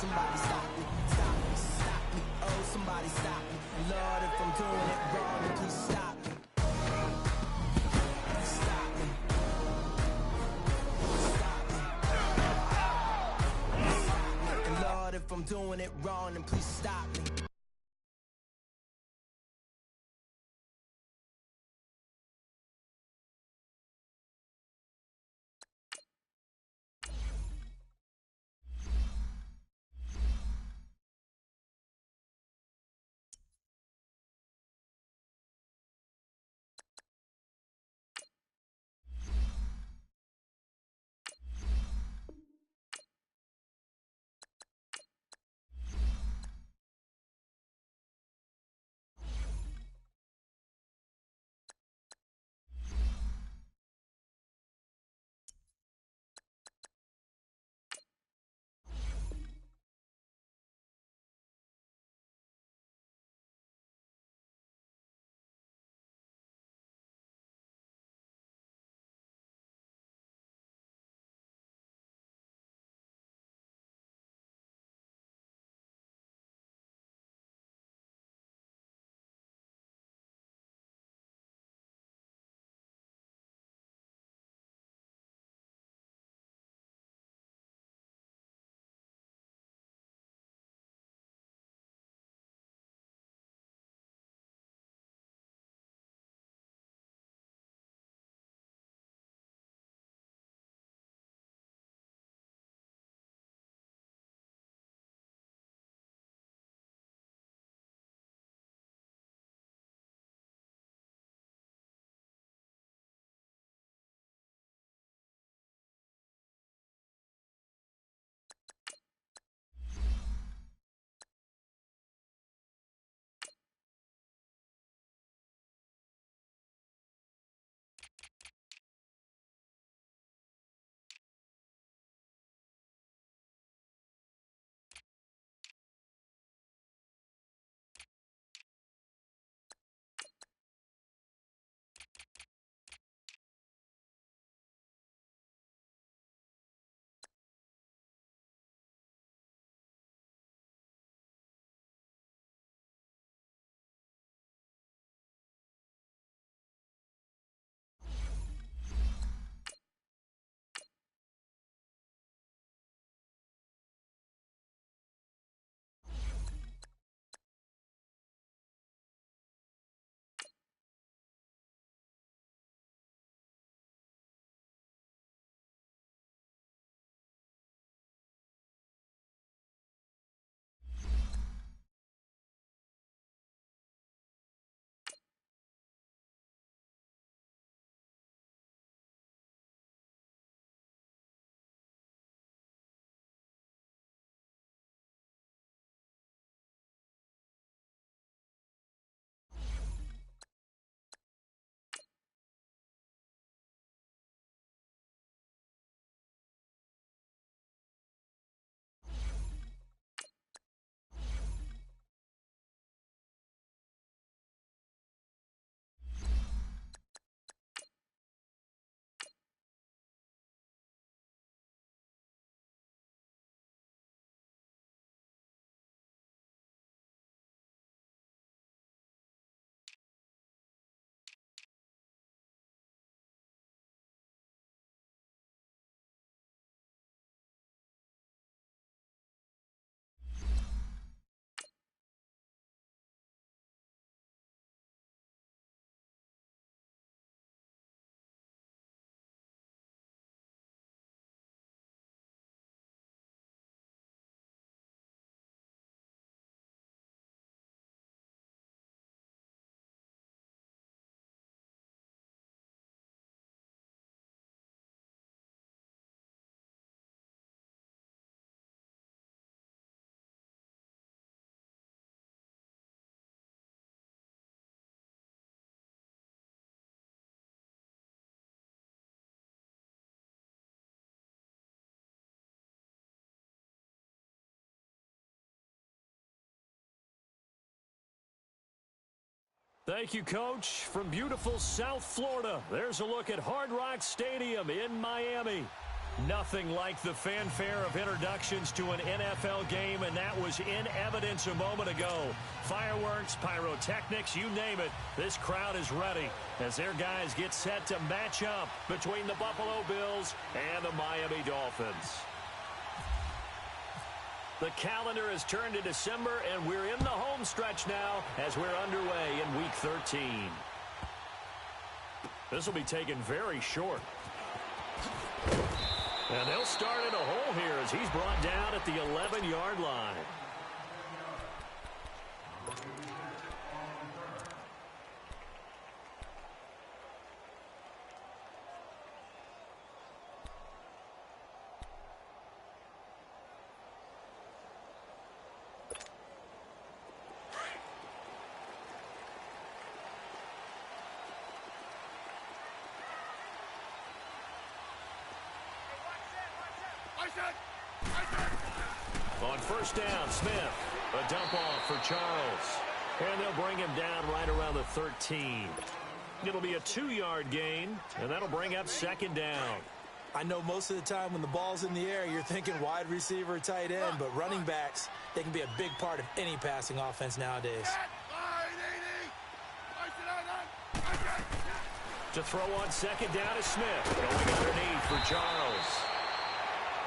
somebody stop me, stop me, stop me, oh, somebody stop me. Lord, if I'm doing it wrong, then please stop me. Stop me. Stop me. And Lord, if I'm doing it wrong, then please stop me. Thank you, Coach. From beautiful South Florida, there's a look at Hard Rock Stadium in Miami. Nothing like the fanfare of introductions to an NFL game, and that was in evidence a moment ago. Fireworks, pyrotechnics, you name it. This crowd is ready as their guys get set to match up between the Buffalo Bills and the Miami Dolphins. The calendar has turned to December, and we're in the home stretch now as we're underway in Week 13. This will be taken very short. And they'll start in a hole here as he's brought down at the 11-yard line. On first down, Smith. A dump off for Charles. And they'll bring him down right around the 13. It'll be a 2-yard gain, and that'll bring up second down. I know most of the time when the ball's in the air, you're thinking wide receiver, tight end, but running backs, they can be a big part of any passing offense nowadays. To throw on second down is Smith. Going underneath for Charles.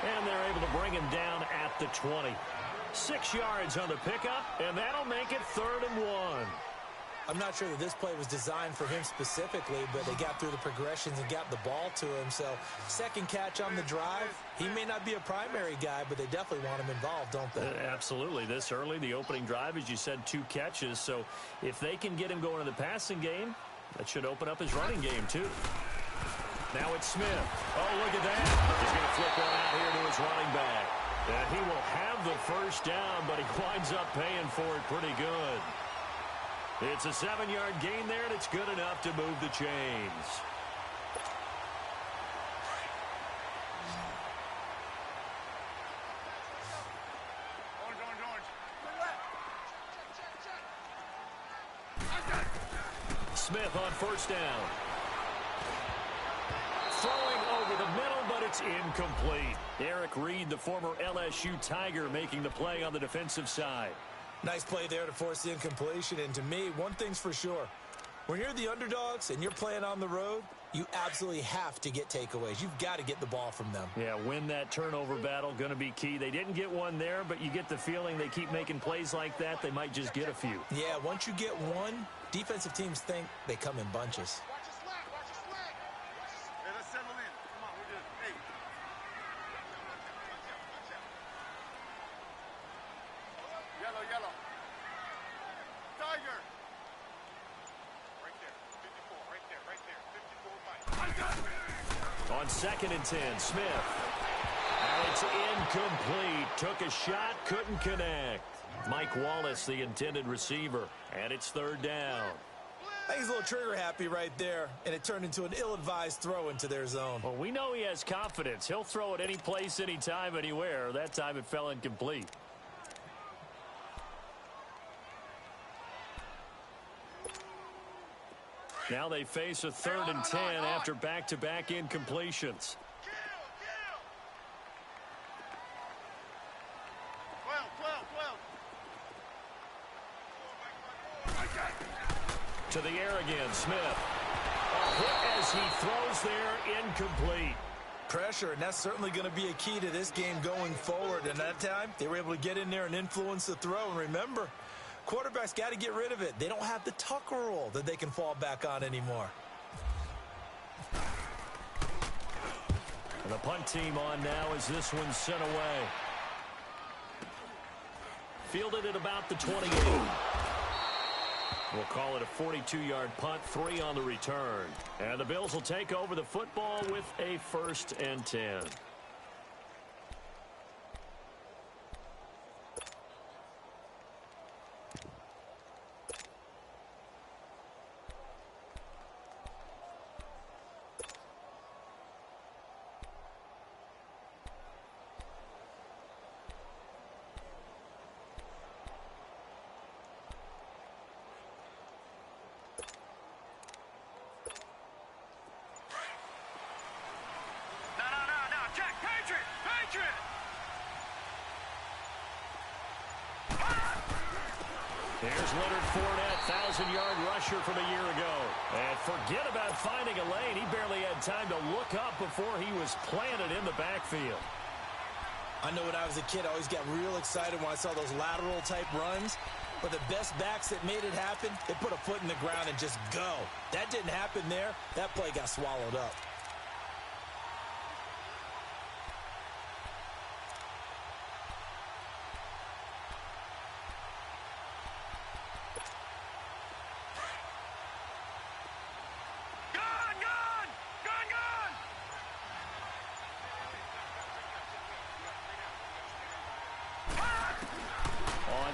And they're able to bring him down at the 20. 6 yards on the pickup, and that'll make it 3rd and 1. I'm not sure that this play was designed for him specifically, but they got through the progressions and got the ball to him. So, second catch on the drive. He may not be a primary guy, but they definitely want him involved, don't they? Absolutely. This early, the opening drive, as you said, 2 catches. So, if they can get him going in the passing game, that should open up his running game, too. Now it's Smith. Oh, look at that. He's going to flip one out here to his running back. And he will have the first down, but he winds up paying for it pretty good. It's a 7-yard gain there, and it's good enough to move the chains. Smith on first down. Throwing over the middle, but it's incomplete. Eric Reed, the former LSU Tiger, making the play on the defensive side. Nice play there to force the incompletion. And to me, one thing's for sure. When you're the underdogs and you're playing on the road, you absolutely have to get takeaways. You've got to get the ball from them. Yeah, win that turnover battle, going to be key. They didn't get one there, but you get the feeling they keep making plays like that, they might just get a few. Yeah, once you get one, defensive teams think they come in bunches. On 2nd and 10, Smith. And it's incomplete. Took a shot, couldn't connect. Mike Wallace, the intended receiver. And it's 3rd down. I think he's a little trigger happy right there, and it turned into an ill-advised throw into their zone. Well, we know he has confidence. He'll throw it any place, anytime, anywhere. That time it fell incomplete. Now they face a 3rd and 10 after back-to-back incompletions. To the air again, Smith. A hit as he throws there, incomplete. Pressure, and that's certainly going to be a key to this game going forward. And that time, they were able to get in there and influence the throw. And remember, quarterbacks got to get rid of it. They don't have the Tucker rule that they can fall back on anymore. And the punt team on now as this one's sent away. Fielded at about the 28. We'll call it a 42-yard punt, 3 on the return. And the Bills will take over the football with a 1st and 10. Here's Leonard Fournette, 1,000-yard rusher from a year ago. And forget about finding a lane. He barely had time to look up before he was planted in the backfield. I know when I was a kid, I always got real excited when I saw those lateral-type runs. But the best backs that made it happen, they put a foot in the ground and just go. That didn't happen there. That play got swallowed up.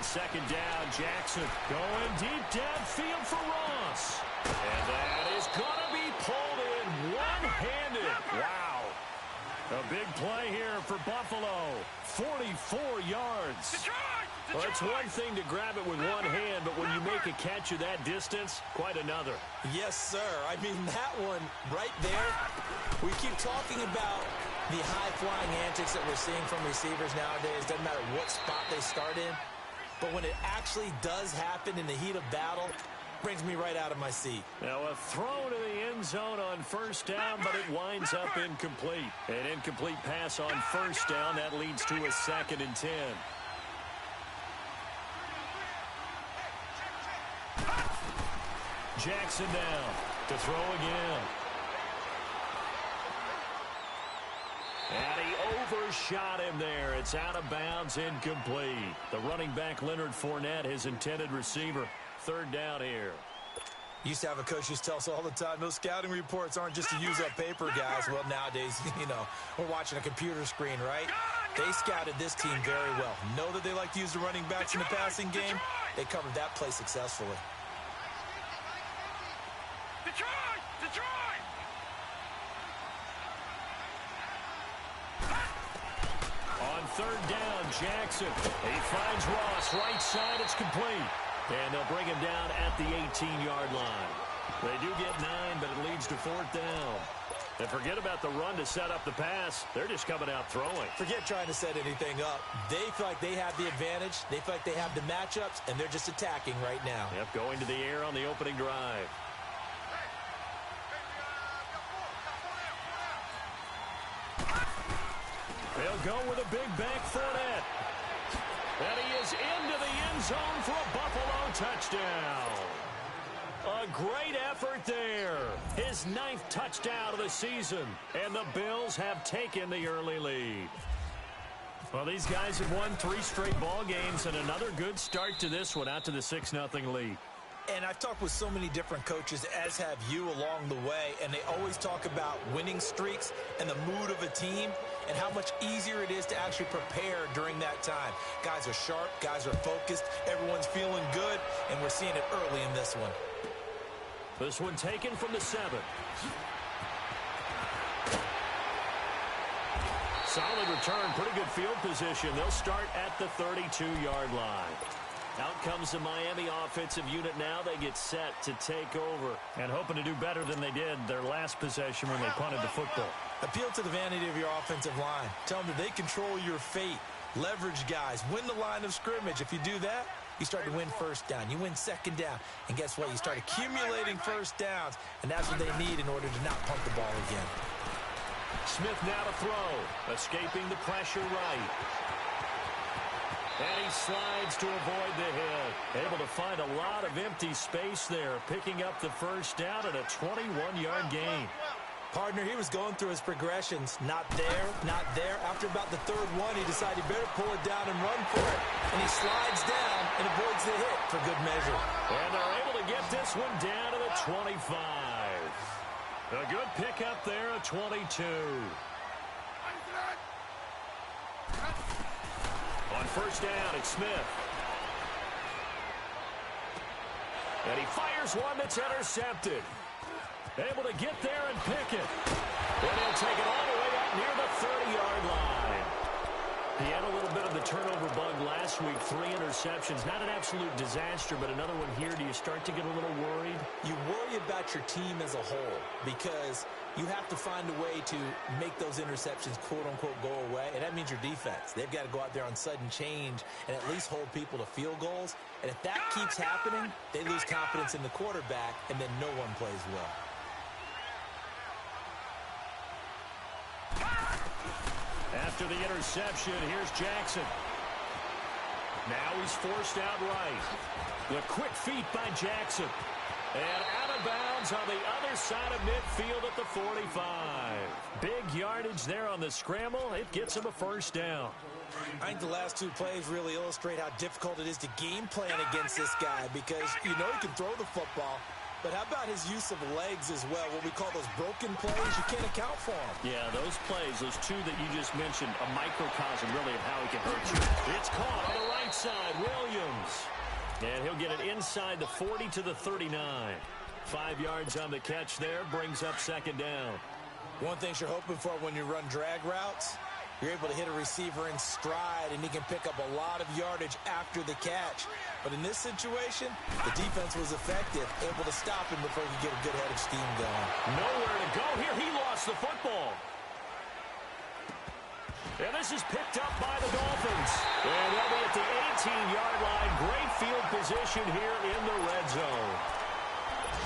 Second down, Jackson going deep downfield for Ross. And that is going to be pulled in one-handed. Wow. A big play here for Buffalo. 44 yards. Well, it's one thing to grab it with one hand, but when you make a catch of that distance, quite another. Yes, sir. I mean, that one right there, we keep talking about the high-flying antics that we're seeing from receivers nowadays. Doesn't matter what spot they start in. But when it actually does happen in the heat of battle, brings me right out of my seat. Now a throw to the end zone on first down, but it winds up incomplete. An incomplete pass on first down. That leads to a 2nd and 10. Jackson down to throw again. And he overshot him there. It's out of bounds, incomplete. The running back, Leonard Fournette, his intended receiver. 3rd down here. Used to have a coach who tell us all the time, those scouting reports aren't just to use up paper, guys. Well, nowadays, we're watching a computer screen, right? They scouted this team very well. Know that they like to use the running backs in the passing game. They covered that play successfully. Detroit! On 3rd down, Jackson. He finds Ross. Right side, it's complete. And they'll bring him down at the 18-yard line. They do get 9, but it leads to 4th down. And forget about the run to set up the pass. They're just coming out throwing. Forget trying to set anything up. They feel like they have the advantage. They feel like they have the matchups, and they're just attacking right now. Yep, going to the air on the opening drive. They'll go with a big back Fournette. And he is into the end zone for a Buffalo touchdown. A great effort there. His 9th touchdown of the season. And the Bills have taken the early lead. Well, these guys have won 3 straight ball games and another good start to this one out to the 6-0 lead. And I've talked with so many different coaches, as have you along the way, and they always talk about winning streaks and the mood of a team and how much easier it is to actually prepare during that time. Guys are sharp, guys are focused, everyone's feeling good, and we're seeing it early in this one. This one taken from the 7. Solid return, pretty good field position. They'll start at the 32-yard line. Out comes the Miami offensive unit now. They get set to take over and hoping to do better than they did their last possession when they punted the football. Appeal to the vanity of your offensive line. Tell them that they control your fate. Leverage guys. Win the line of scrimmage. If you do that, you start to win first down. You win 2nd down. And guess what? You start accumulating first downs. And that's what they need in order to not punt the ball again. Smith now to throw. Escaping the pressure right. And he slides to avoid the hit. Able to find a lot of empty space there. Picking up the first down at a 21-yard gain. Partner, he was going through his progressions. Not there, not there. After about the 3rd one, he decided he better pull it down and run for it. And he slides down and avoids the hit for good measure. And they're able to get this one down to the 25. A good pickup there at 22. On first down, it's Smith. And he fires one that's intercepted. Able to get there and pick it. And he'll take it all the way up near the 30-yard line. He had a little bit of the turnover bug last week, 3 interceptions. Not an absolute disaster, but another one here. Do you start to get a little worried? You worry about your team as a whole because you have to find a way to make those interceptions, quote-unquote, go away, and that means your defense. They've got to go out there on sudden change and at least hold people to field goals. And if that keeps happening, they lose confidence in the quarterback, and then no one plays well. After the interception, here's Jackson. Now he's forced out right. The quick feet by Jackson. And out of bounds on the other side of midfield at the 45. Big yardage there on the scramble. It gets him a first down. I think the last 2 plays really illustrate how difficult it is to game plan against this guy because you know he can throw the football. But how about his use of legs as well? What we call those broken plays, you can't account for them. Yeah, those plays, those 2 that you just mentioned, a microcosm really of how he can hurt you. It's caught on the right side, Williams. And he'll get it inside the 40 to the 39. 5 yards on the catch there, brings up second down. One thing you're hoping for when you run drag routes, you're able to hit a receiver in stride, and he can pick up a lot of yardage after the catch. But in this situation, the defense was effective, able to stop him before he could get a good head of steam going. Nowhere to go here. He lost the football. And this is picked up by the Dolphins. And they'll be at the 18-yard line. Great field position here in the red zone.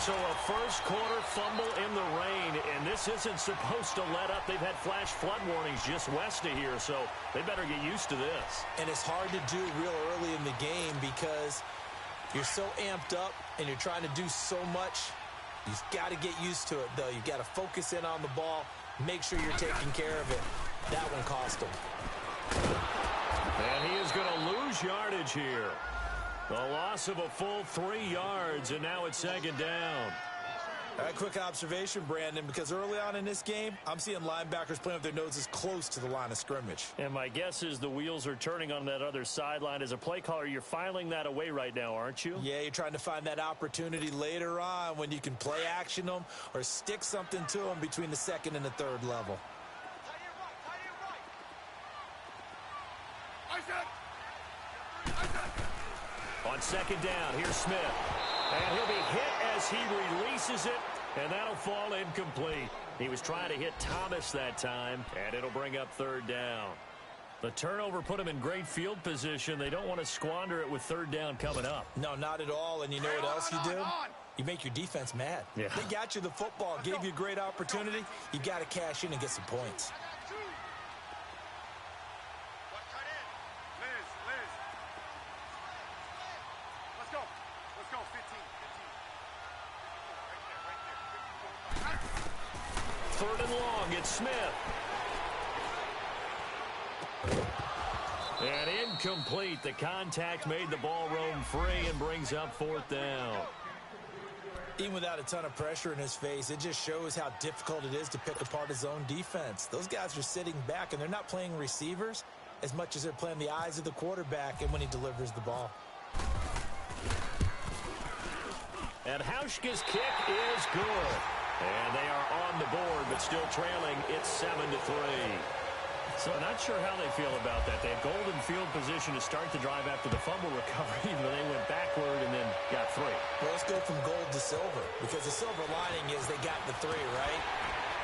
So a first-quarter fumble in the rain, and this isn't supposed to let up. They've had flash flood warnings just west of here, so they better get used to this. And it's hard to do real early in the game because you're so amped up and you're trying to do so much. You've got to get used to it, though. You've got to focus in on the ball, make sure you're taking care of it. That one cost him. And he is going to lose yardage here. A loss of a full 3 yards, and now it's second down. All right, quick observation, Brandon, because early on in this game, I'm seeing linebackers playing with their noses close to the line of scrimmage. And my guess is the wheels are turning on that other sideline. As a play caller, you're filing that away right now, aren't you? Yeah, you're trying to find that opportunity later on when you can play action them or stick something to them between the second and the third level. On second down, here's Smith. And he'll be hit as he releases it, and that'll fall incomplete. He was trying to hit Thomas that time, and it'll bring up third down. The turnover put him in great field position. They don't want to squander it with third down coming up. No, not at all. And you know what else you do? You make your defense mad. Yeah. They got you the football, gave you a great opportunity. You got to cash in and get some points. Third and long, it's Smith. And incomplete. The contact made the ball roam free and brings up fourth down. Even without a ton of pressure in his face, it just shows how difficult it is to pick apart his own defense. Those guys are sitting back, and they're not playing receivers as much as they're playing the eyes of the quarterback and when he delivers the ball. And Hauschka's kick is good. And they are on the board, but still trailing. It's 7-3. So not sure how they feel about that. They had golden field position to start the drive after the fumble recovery, but they went backward and then got 3. Well, let's go from gold to silver, because the silver lining is they got the 3, right?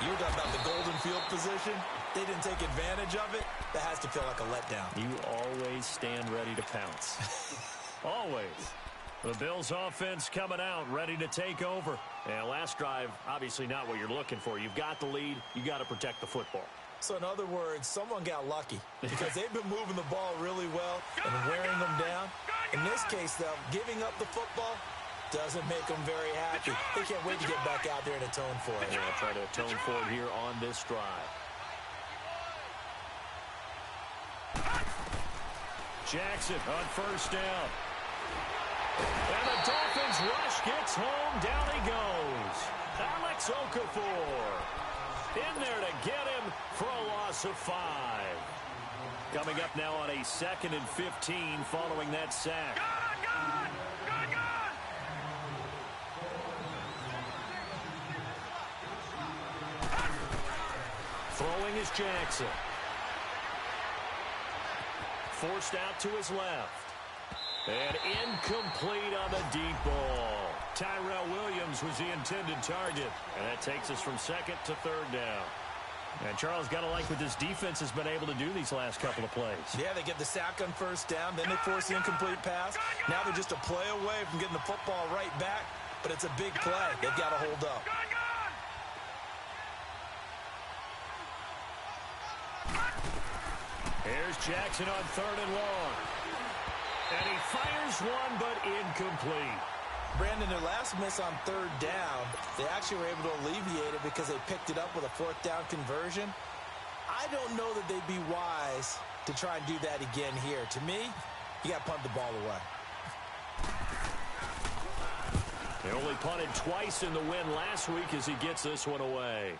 You were talking about the golden field position. They didn't take advantage of it. That has to feel like a letdown. You always stand ready to pounce. Always. The Bills offense coming out, ready to take over. And last drive, obviously not what you're looking for. You've got the lead. You got to protect the football. So in other words, someone got lucky because they've been moving the ball really well and wearing them down. In this case, though, giving up the football doesn't make them very happy. They can't wait to get back out there and atone for it. Yeah, try to atone for it here on this drive. Jackson on first down. And the Dolphins rush gets home. Down he goes. Alex Okafor in there to get him for a loss of 5. Coming up now on a 2nd and 15 following that sack. Throwing is Jackson. forced out to his left. And incomplete on the deep ball. Tyrell Williams was the intended target. And that takes us from second to third down. And Charles, got to like what this defense has been able to do these last couple of plays. Yeah, they get the sack on first down, then they force the incomplete pass. Now they're just a play away from getting the football right back, but it's a big play. They've got to hold up. Here's Jackson on 3rd and long. And he fires one, but incomplete. Brandon, their last miss on 3rd down, they actually were able to alleviate it because they picked it up with a 4th down conversion. I don't know that they'd be wise to try and do that again here. To me, you got to punt the ball away. They only punted twice in the win last week as he gets this one away.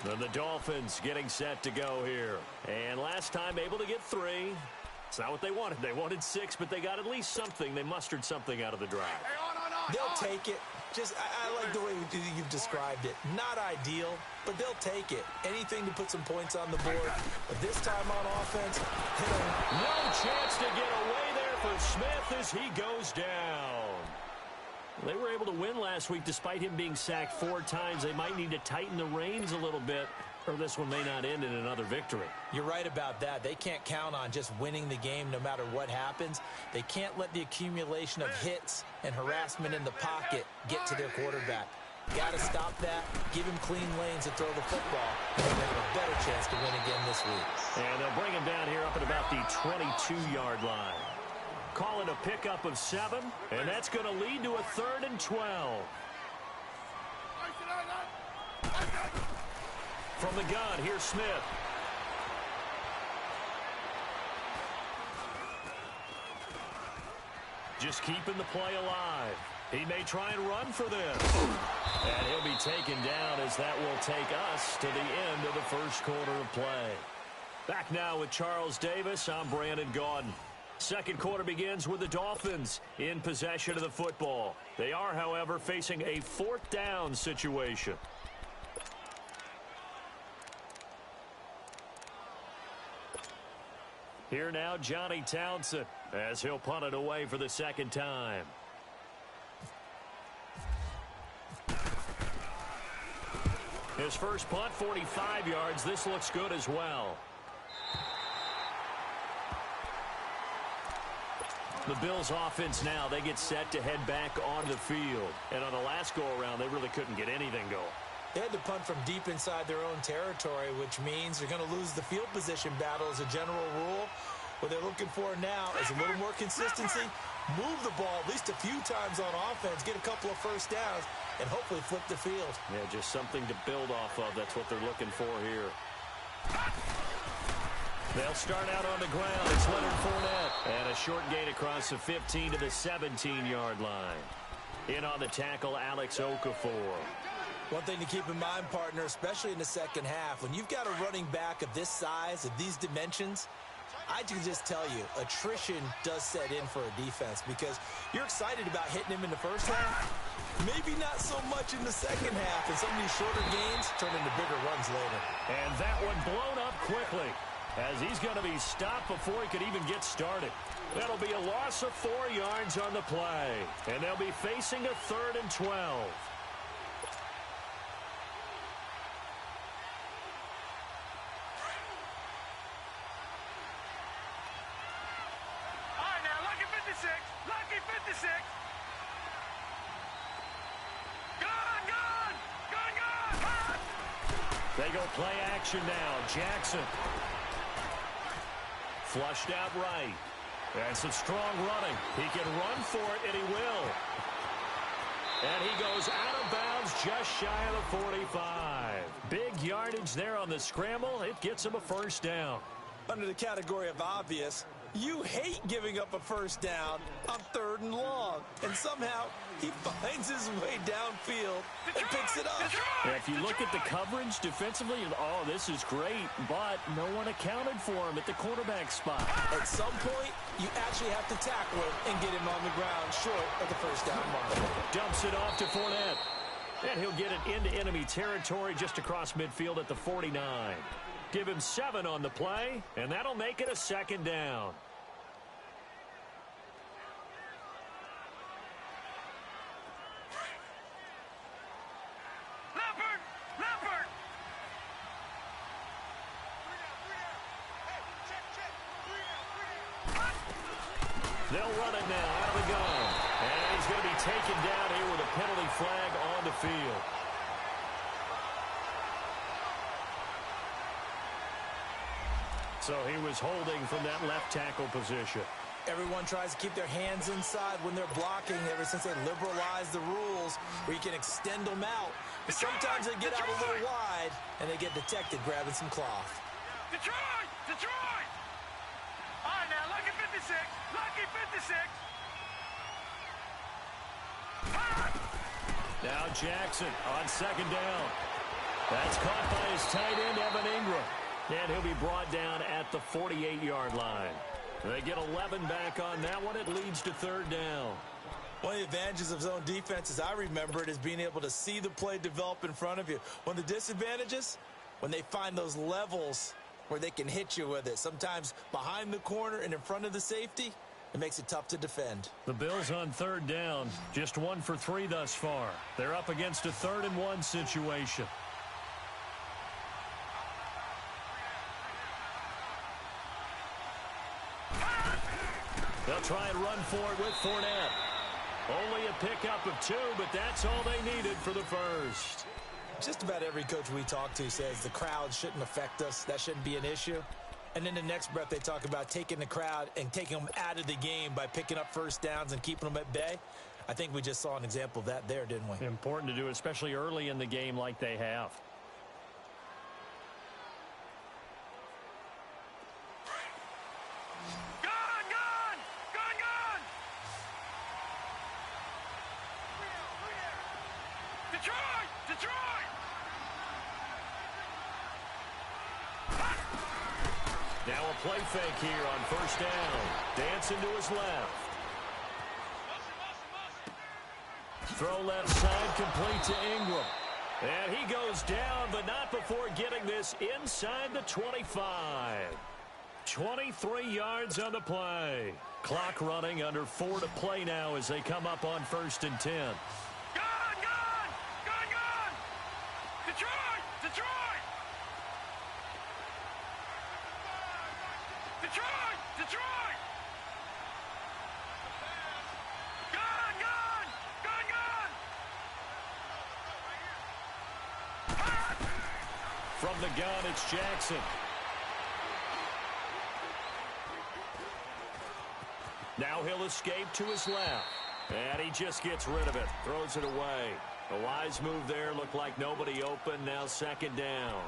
Then the Dolphins getting set to go here. And last time able to get 3. It's not what they wanted. They wanted 6, but they got at least something. They mustered something out of the drive. They'll take it. I like the way you've described it. Not ideal, but they'll take it. Anything to put some points on the board. But this time on offense, hit him. No chance to get away there for Smith as he goes down. They were able to win last week despite him being sacked 4 times. They might need to tighten the reins a little bit, or this one may not end in another victory. You're right about that. They can't count on just winning the game no matter what happens. They can't let the accumulation of hits and harassment in the pocket get to their quarterback. Got to stop that, give him clean lanes to throw the football, and they'll have a better chance to win again this week. And they'll bring him down here up at about the 22-yard line. Call it a pickup of 7, and that's going to lead to a 3rd and 12. From the gun, here's Smith. Just keeping the play alive. He may try and run for this. And he'll be taken down as that will take us to the end of the first quarter of play. Back now with Charles Davis, I'm Brandon Gaudin. Second quarter begins with the Dolphins in possession of the football. They are, however, facing a 4th down situation. Here now, Johnny Townsend, as he'll punt it away for the 2nd time. His first punt, 45 yards. This looks good as well. The Bills offense now, they get set to head back on the field. And on the last go-around, they really couldn't get anything going. They had to punt from deep inside their own territory, which means they're going to lose the field position battle as a general rule. What they're looking for now is a little more consistency, move the ball at least a few times on offense, get a couple of first downs, and hopefully flip the field. Yeah, just something to build off of. That's what they're looking for here. They'll start out on the ground. It's Leonard Fournette. And a short gain across the 15 to the 17-yard line. In on the tackle, Alex Okafor. One thing to keep in mind, partner, especially in the second half, when you've got a running back of this size, of these dimensions, I can just tell you, attrition does set in for a defense because you're excited about hitting him in the first half. Maybe not so much in the second half, and some of these shorter gains turn into bigger runs later. And that one blown up quickly as he's going to be stopped before he could even get started. That'll be a loss of 4 yards on the play, and they'll be facing a 3rd and 12. They go play action now. Jackson. Flushed out right. And some strong running. He can run for it, and he will. And he goes out of bounds just shy of the 45. Big yardage there on the scramble. It gets him a first down. Under the category of obvious, you hate giving up a first down on 3rd and long. And somehow he finds his way downfield and picks it up. Yeah, if you look at the coverage defensively, oh, this is great. But no one accounted for him at the quarterback spot. At some point, you actually have to tackle him and get him on the ground short of the first down mark. Dumps it off to Fournette. And he'll get it into enemy territory just across midfield at the 49. give him 7 on the play, and that'll make it a 2nd down. They'll run it now out of the gun. And he's going to be taken down here with a penalty flag on the field. So he was holding from that left tackle position. Everyone tries to keep their hands inside when they're blocking ever since they liberalized the rules where you can extend them out. But sometimes they get out a little wide and they get detected grabbing some cloth. Detroit! Detroit! All right, now, lucky 56. Lucky 56. Now Jackson on 2nd down. That's caught by his tight end, Evan Ingram. And he'll be brought down at the 48-yard line. They get 11 back on that one. It leads to 3rd down. One of the advantages of zone defense, as I remember it, is being able to see the play develop in front of you. One of the disadvantages, when they find those levels where they can hit you with it. Sometimes behind the corner and in front of the safety, it makes it tough to defend. The Bills on 3rd down, just 1 for 3 thus far. They're up against a 3rd and 1 situation. They'll try and run for it with Fournette. Only a pickup of 2, but that's all they needed for the first. Just about every coach we talk to says the crowd shouldn't affect us. That shouldn't be an issue. And then the next breath they talk about taking the crowd and taking them out of the game by picking up first downs and keeping them at bay. I think we just saw an example of that there, didn't we? Important to do, especially early in the game like they have. Detroit! Detroit! Now a play fake here on 1st down. Dancing to his left. Throw left side, complete to Ingram. And he goes down, but not before getting this inside the 25. 23 yards on the play. Clock running, under 4 to play now as they come up on 1st and 10. Detroit! Detroit! Detroit! Detroit! Gun! Gun! Gun! Gun! From the gun, it's Jackson. Now he'll escape to his left. And he just gets rid of it. Throws it away. A wise move there. Looked like nobody open. Now 2nd down.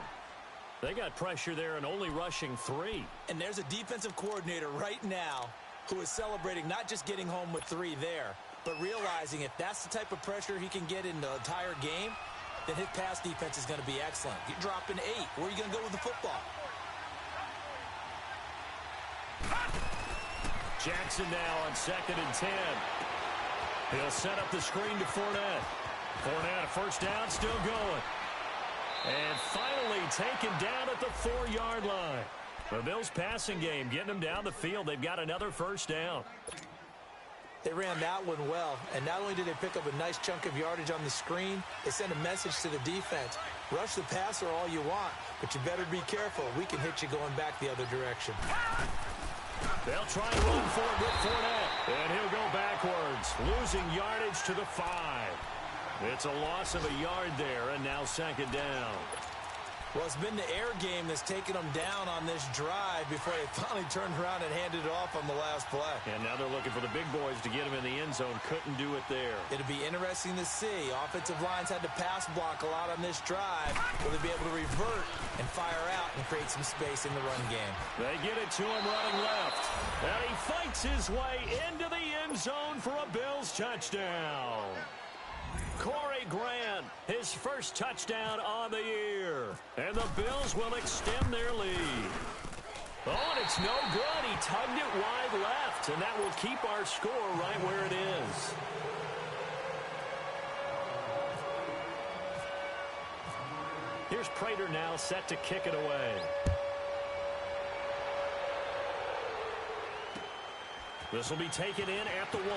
They got pressure there and only rushing 3. And there's a defensive coordinator right now who is celebrating not just getting home with 3 there, but realizing if that's the type of pressure he can get in the entire game, then his pass defense is going to be excellent. You're dropping 8. Where are you going to go with the football? Jackson now on 2nd and 10. He'll set up the screen to Fournette. Fournette, a first down, still going. And finally taken down at the 4-yard line. The Bills passing game, getting them down the field. They've got another first down. They ran that one well, and not only did they pick up a nice chunk of yardage on the screen, they sent a message to the defense. Rush the passer all you want, but you better be careful. We can hit you going back the other direction. They'll try and run for it with Fournette. And he'll go backwards, losing yardage to the 5. It's a loss of a yard there, and now 2nd down. Well, it's been the air game that's taken them down on this drive before they finally turned around and handed it off on the last play. And now they're looking for the big boys to get him in the end zone. Couldn't do it there. It'll be interesting to see. Offensive lines had to pass block a lot on this drive. Will they be able to revert and fire out and create some space in the run game? They get it to him running left. And he fights his way into the end zone for a Bills touchdown. Corey Grant, his first touchdown on the year. And the Bills will extend their lead. Oh, and it's no good. He tugged it wide left, and that will keep our score right where it is. Here's Prater now set to kick it away. This will be taken in at the 1.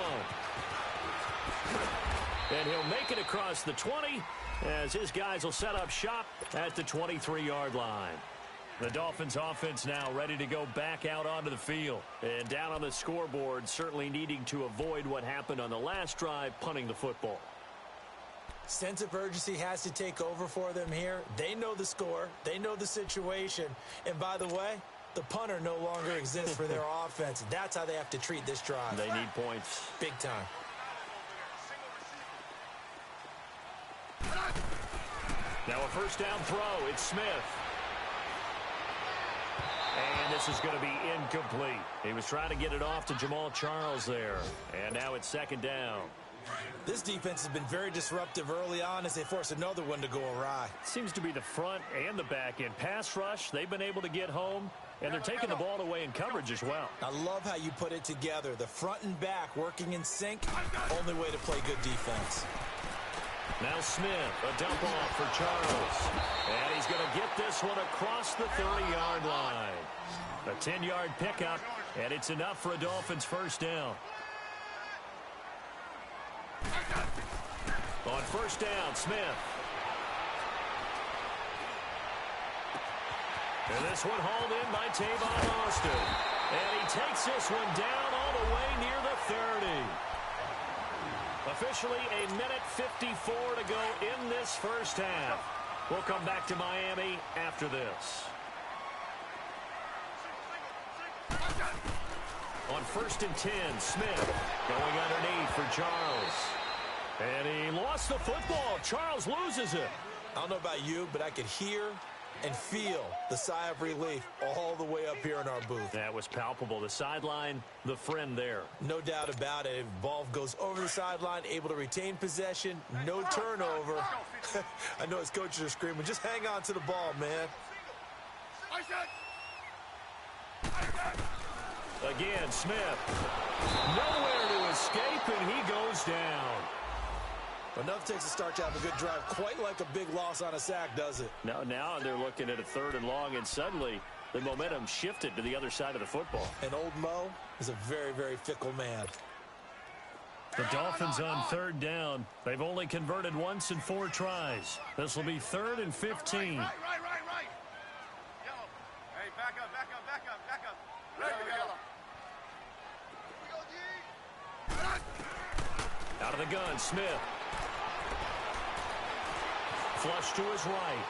And he'll make it across the 20 as his guys will set up shop at the 23-yard line. The Dolphins offense now ready to go back out onto the field. And down on the scoreboard, certainly needing to avoid what happened on the last drive, punting the football. Sense of urgency has to take over for them here. They know the score. They know the situation. And by the way, the punter no longer exists for their offense. That's how they have to treat this drive. They need points. Big time. Now a first down throw. It's Smith. And this is going to be incomplete. He was trying to get it off to Jamal Charles there. And now it's second down. This defense has been very disruptive early on as they force another one to go awry. Seems to be the front and the back end. Pass rush, they've been able to get home, and they're taking the ball away in coverage as well. I love how you put it together. The front and back working in sync. Only way to play good defense. Now Smith, a dump off for Charles. And he's going to get this one across the 30-yard line. A 10-yard pickup, and it's enough for a Dolphins first down. On first down, Smith. And this one hauled in by Tavon Austin. And he takes this one down all the way near the 30. Officially a minute 54 to go in this first half. We'll come back to Miami after this. On first and 10, Smith going underneath for Charles. And he lost the football. Charles loses it. I don't know about you, but I could hear and feel the sigh of relief all the way up here in our booth. That was palpable. The sideline, the friend there. No doubt about it. Ball goes over the sideline, able to retain possession, no turnover. I know his coaches are screaming, just hang on to the ball, man. Again, Smith. Nowhere to escape, and he goes down. Enough takes a start to have a good drive. Quite like a big loss on a sack, does it? Now they're looking at a 3rd and long, and suddenly the momentum shifted to the other side of the football. And old Mo is a very, very fickle man. The Dolphins on 3rd down. They've only converted once in 4 tries. This will be 3rd and 15. Right. Yo. Hey, back up. Out of the gun, Smith. Flush to his right.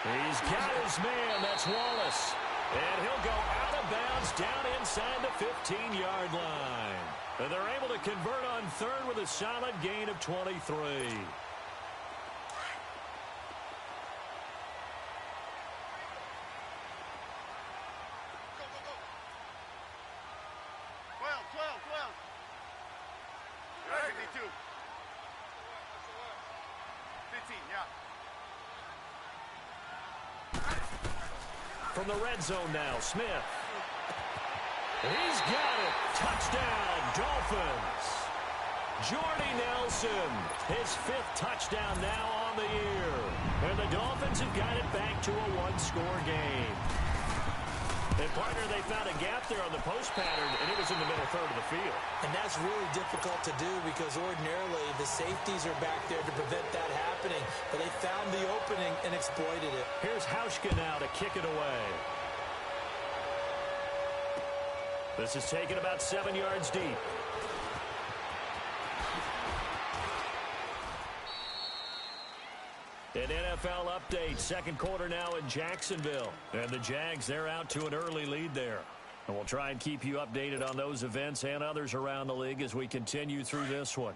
He's got his man. That's Wallace. And he'll go out of bounds down inside the 15-yard line. And they're able to convert on 3rd with a solid gain of 23. From the red zone now, Smith. He's got it. Touchdown, Dolphins. Jordy Nelson, his 5th touchdown now on the year. And the Dolphins have got it back to a 1-score game. And, partner, they found a gap there on the post pattern, and it was in the middle 3rd of the field. And that's really difficult to do because ordinarily the safeties are back there to prevent that happening. But they found the opening and exploited it. Here's Hauschka now to kick it away. This is taken about 7 yards deep. An NFL update, 2nd quarter now in Jacksonville. And the Jags, they're out to an early lead there. And we'll try and keep you updated on those events and others around the league as we continue through this one.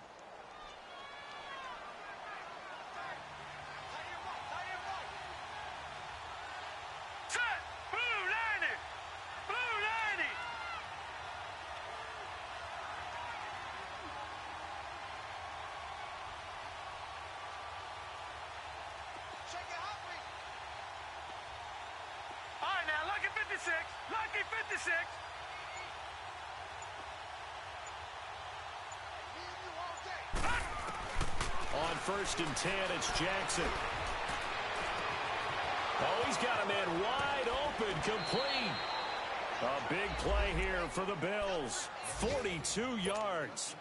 Lucky 56. On first and 10, it's Jackson. Oh, he's got a man wide open, complete. A big play here for the Bills. 42 yards.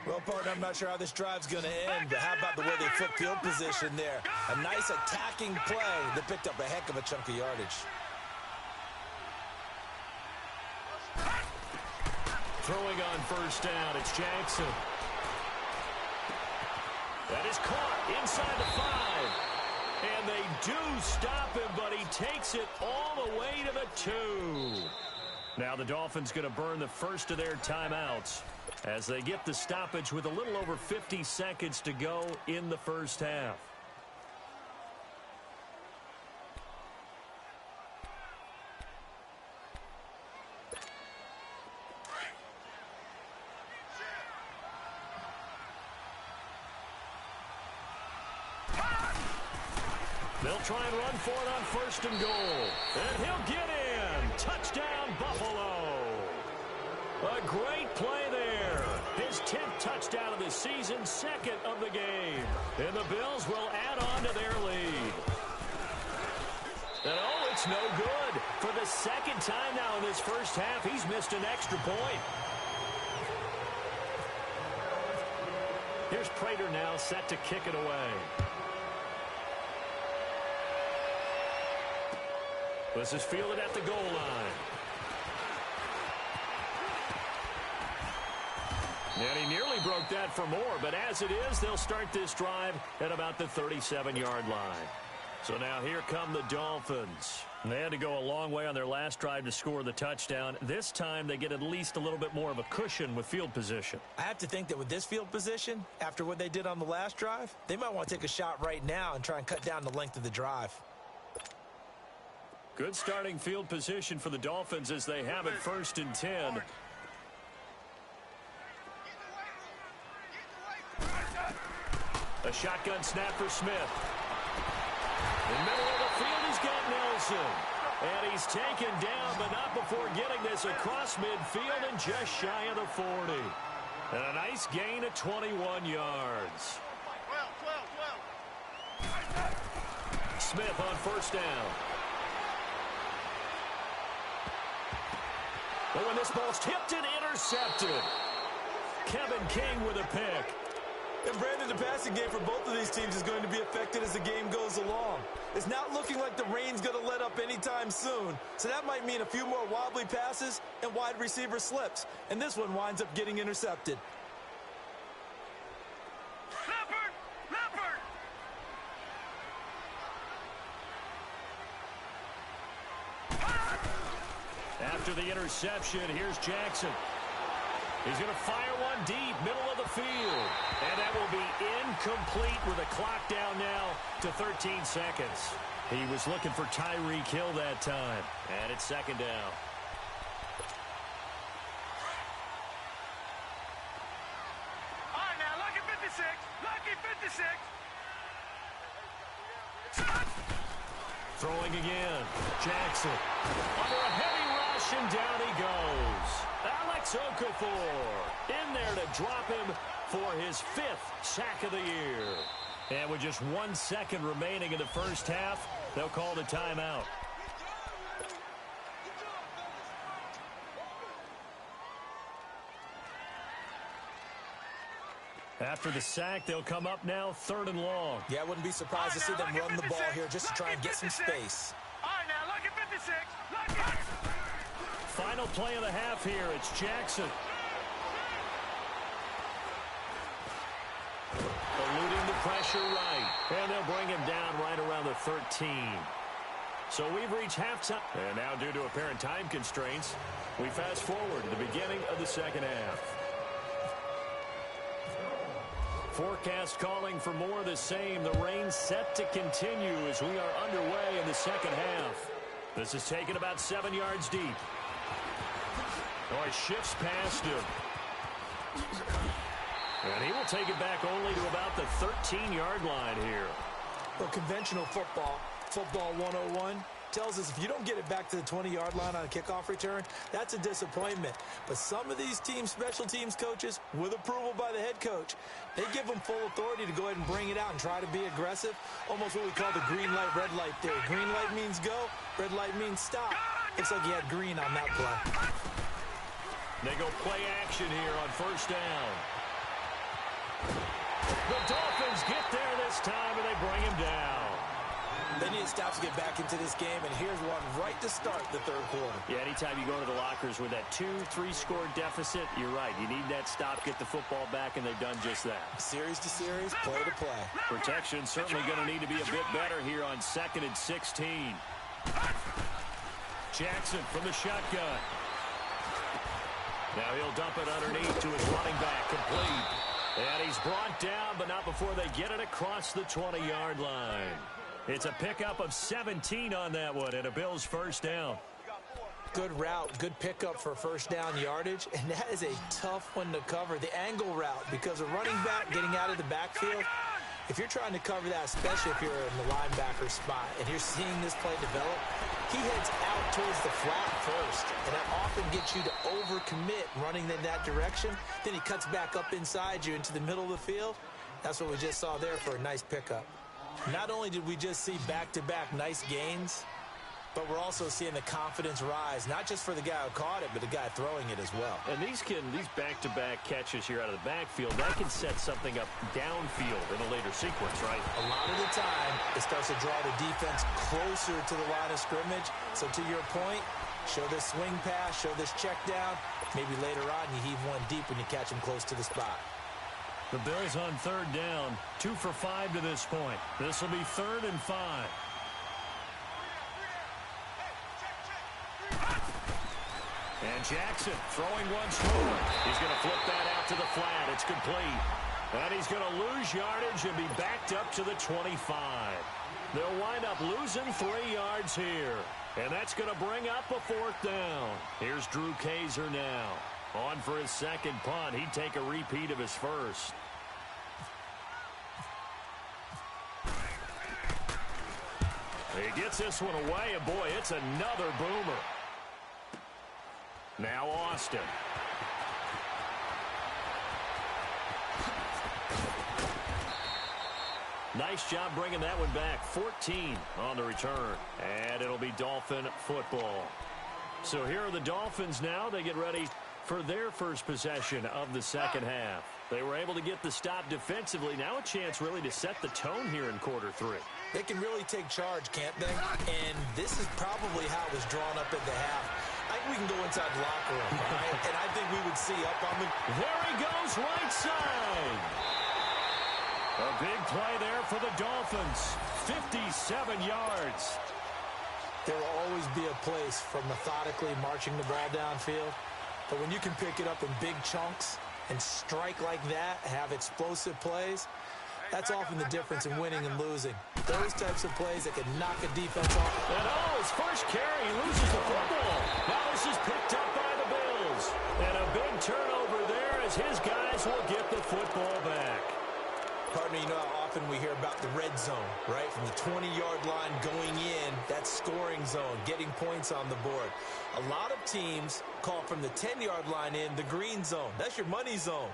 Well, partner, I'm not sure how this drive's going to end, but how about the way they flip field position there? A nice attacking play that picked up a heck of a chunk of yardage. Throwing on first down, it's Jackson. That is caught inside the 5. And they do stop him, but he takes it all the way to the 2. Now the Dolphins going to burn the first of their timeouts as they get the stoppage with a little over 50 seconds to go in the first half. They'll try and run for it on first and goal. And he'll get in. Touchdown, Buffalo. A great play there. His 10th touchdown of the season, 2nd of the game. And the Bills will add on to their lead. And oh, it's no good. For the 2nd time now in this first half, he's missed an extra point. Here's Prater now set to kick it away. This is fielded at the goal line. And he nearly broke that for more, but as it is, they'll start this drive at about the 37-yard line. So now here come the Dolphins. They had to go a long way on their last drive to score the touchdown. This time they get at least a little bit more of a cushion with field position. I have to think that with this field position, after what they did on the last drive, they might want to take a shot right now and try and cut down the length of the drive. Good starting field position for the Dolphins as they have it 1st and 10. A shotgun snap for Smith. In the middle of the field, he's got Nelson. And he's taken down, but not before getting this across midfield and just shy of the 40. And a nice gain of 21 yards. Smith on first down. But when this ball's tipped and intercepted. Kevin King with a pick. And Brandon, the passing game for both of these teams is going to be affected as the game goes along. It's not looking like the rain's going to let up anytime soon. So that might mean a few more wobbly passes and wide receiver slips. And this one winds up getting intercepted. After the interception, here's Jackson. He's going to fire one deep, middle of the field. And that will be incomplete with a clock down now to 13 seconds. He was looking for Tyreek Hill that time. And it's 2nd down. All right, now, lucky 56. Lucky 56. Throwing again. Jackson. Under a heavy rush, and down he goes. Alex Okafor in there to drop him for his 5th sack of the year. And with just 1 second remaining in the first half, they'll call the timeout. After the sack, they'll come up now 3rd and long. Yeah, I wouldn't be surprised to see them run the ball here just to try and get some space. All right, now, lucky 56. Lucky. Final play of the half here. It's Jackson. Eluding the pressure right. And they'll bring him down right around the 13. So we've reached halftime. And now due to apparent time constraints, we fast forward to the beginning of the second half. Forecast calling for more of the same. The rain set to continue as we are underway in the second half. This is taken about 7 yards deep. Oh, he shifts past him. And he will take it back only to about the 13-yard line here. Well, conventional football 101, tells us if you don't get it back to the 20-yard line on a kickoff return, that's a disappointment. But some of these team special teams coaches, with approval by the head coach, they give them full authority to go ahead and bring it out and try to be aggressive, almost what we call the green light, red light theory. Green light means go, red light means stop. Looks like he had green on that play. They go play action here on first down. The Dolphins get there this time, and they bring him down. They need to stop to get back into this game, and here's one right to start the third quarter. Yeah, anytime you go to the lockers with that 2-3 score deficit, you're right. You need that stop, get the football back, and they've done just that. Series to series, play to play. Protection certainly going to need to be a bit better here on 2nd and 16. Jackson from the shotgun. Now he'll dump it underneath to his running back, complete. And he's brought down, but not before they get it across the 20-yard line. It's a pickup of 17 on that one, and a Bills first down. Good route, good pickup for first down yardage, and that is a tough one to cover, the angle route, because a running back getting out of the backfield, if you're trying to cover that, especially if you're in the linebacker spot, and you're seeing this play develop, he heads out towards the flat first, and that often gets you to overcommit running in that direction. Then he cuts back up inside you into the middle of the field. That's what we just saw there for a nice pickup. Not only did we just see back-to-back nice gains, but we're also seeing the confidence rise, not just for the guy who caught it, but the guy throwing it as well. And these back-to-back catches here out of the backfield, that can set something up downfield in a later sequence, right? A lot of the time, it starts to draw the defense closer to the line of scrimmage. So to your point, show this swing pass, show this check down. Maybe later on you heave one deep when you catch him close to the spot. The Bills on third down, 2 for 5 to this point. This will be 3rd and 5. And Jackson throwing once more. He's going to flip that out to the flat. It's complete. And he's going to lose yardage and be backed up to the 25. They'll wind up losing 3 yards here. And that's going to bring up a 4th down. Here's Drew Kaiser now. On for his second punt. He'd take a repeat of his first. He gets this one away, and boy, it's another boomer. Now Austin. Nice job bringing that one back. 14 on the return. And it'll be Dolphin football. So here are the Dolphins now. They get ready for their first possession of the second half. They were able to get the stop defensively. Now a chance really to set the tone here in quarter 3. They can really take charge, can't they? And this is probably how it was drawn up at the half. I think we can go inside the locker room, right? And I think we would see up on the... There he goes, right side. A big play there for the Dolphins. 57 yards. There will always be a place for methodically marching the ball downfield. But when you can pick it up in big chunks and strike like that, have explosive plays, that's often the difference in winning and losing. Those types of plays that can knock a defense off. And his first carry, he loses the football. Now this is picked up by the Bills. And a big turnover there as his guys will get the football back. Partner, you know how often we hear about the red zone, right? From the 20-yard line going in, that scoring zone, getting points on the board. A lot of teams call from the 10-yard line in the green zone. That's your money zone.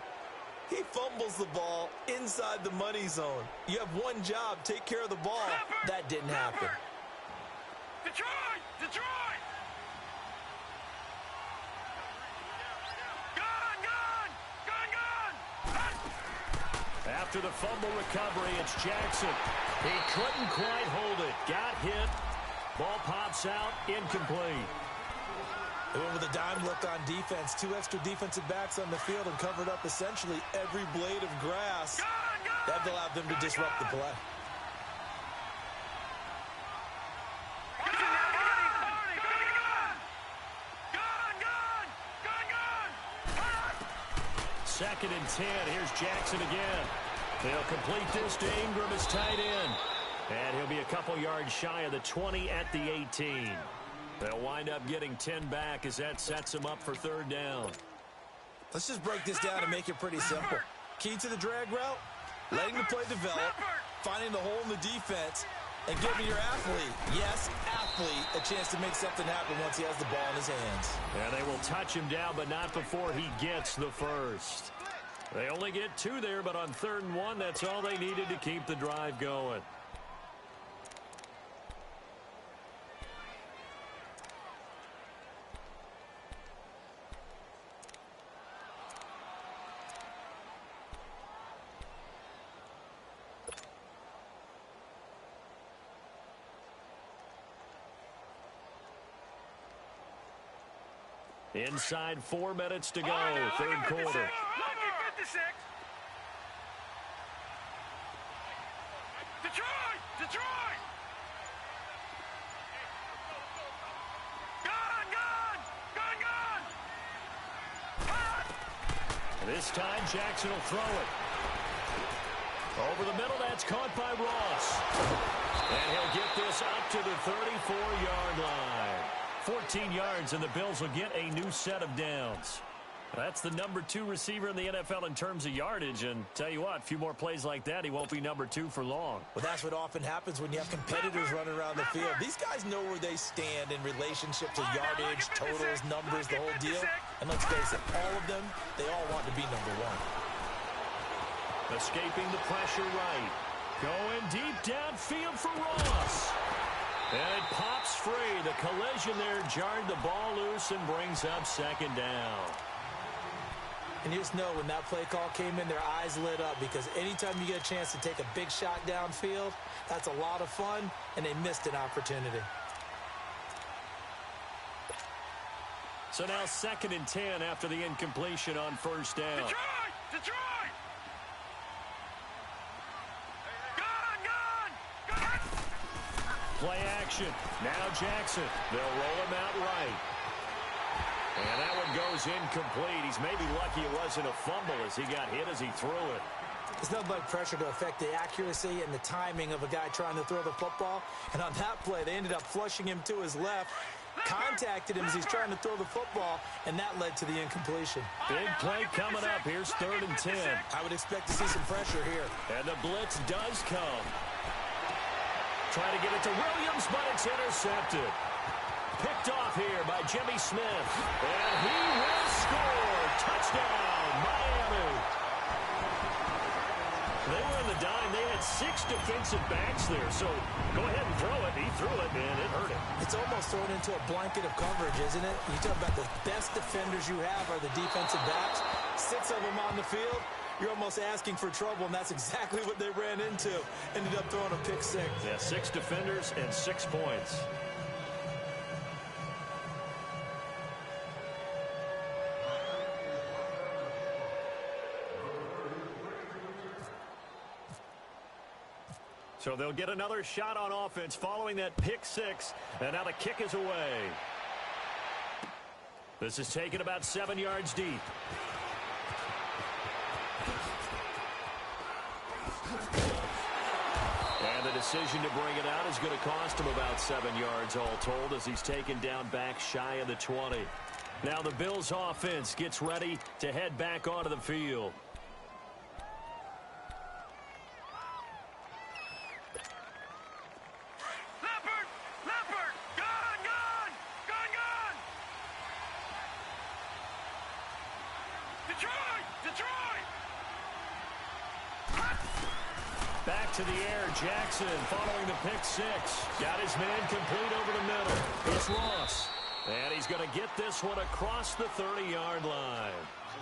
He fumbles the ball inside the money zone. You have one job, take care of the ball. That didn't happen. Detroit! Detroit! Gun! Gun! Gun! Gun! After the fumble recovery, it's Jackson. He couldn't quite hold it. Got hit. Ball pops out. Incomplete. They went with a dime look on defense. 2 extra defensive backs on the field and covered up essentially every blade of grass. That allowed them to disrupt the play. Second and 10. Here's Jackson again. They'll complete this to Ingram as tight end. And he'll be a couple yards shy of the 20 at the 18. They'll wind up getting 10 back as that sets them up for third down. Let's just break this down and make it pretty simple. Key to the drag route, letting the play develop, finding the hole in the defense, and giving your athlete, yes, athlete, a chance to make something happen once he has the ball in his hands. And they will touch him down, but not before he gets the first. They only get 2 there, but on 3rd and 1, that's all they needed to keep the drive going. Inside 4 minutes to go, third quarter. Lucky 56. Detroit! Detroit! Gone! Gone! Gone! Gone! This time, Jackson will throw it. Over the middle, that's caught by Ross. And he'll get this up to the 34-yard line. 14 yards, and the Bills will get a new set of downs. That's the number 2 receiver in the NFL in terms of yardage, and tell you what, a few more plays like that, he won't be number 2 for long. Well, that's what often happens when you have competitors running around the field. These guys know where they stand in relationship to yardage, totals, numbers, the whole deal. And let's face it, all of them, they all want to be number 1. Escaping the pressure right. Going deep downfield for Ross. And it pops free. The collision there jarred the ball loose and brings up second down. And you just know when that play call came in, their eyes lit up, because anytime you get a chance to take a big shot downfield, that's a lot of fun, and they missed an opportunity. So now 2nd and 10 after the incompletion on first down. Detroit! Detroit! Play action. Now Jackson. They'll roll him out right. And that one goes incomplete. He's maybe lucky it wasn't a fumble as he got hit as he threw it. There's nothing like pressure to affect the accuracy and the timing of a guy trying to throw the football. And on that play, they ended up flushing him to his left, contacted him as he's trying to throw the football, and that led to the incompletion. Big play coming up. Here's 3rd and 10. I would expect to see some pressure here. And the blitz does come. Trying to get it to Williams, but it's intercepted. Picked off here by Jimmy Smith. And he will score. Touchdown, Miami. They were in the dime. They had 6 defensive backs there. So go ahead and throw it. He threw it, and it hurt him. It's almost thrown into a blanket of coverage, isn't it? You talk about the best defenders you have are the defensive backs. 6 of them on the field. You're almost asking for trouble, and that's exactly what they ran into. Ended up throwing a pick 6. Yeah, 6 defenders and 6 points. So they'll get another shot on offense following that pick 6, and now the kick is away. This is taken about 7 yards deep. And the decision to bring it out is going to cost him about 7 yards all told as he's taken down back shy of the 20. Now the Bills offense gets ready to head back onto the field. Leopard! Gone! Detroit! Back to the air, Jackson following the pick 6. Got his man complete over the middle. It's Ross. And he's going to get this one across the 30-yard line.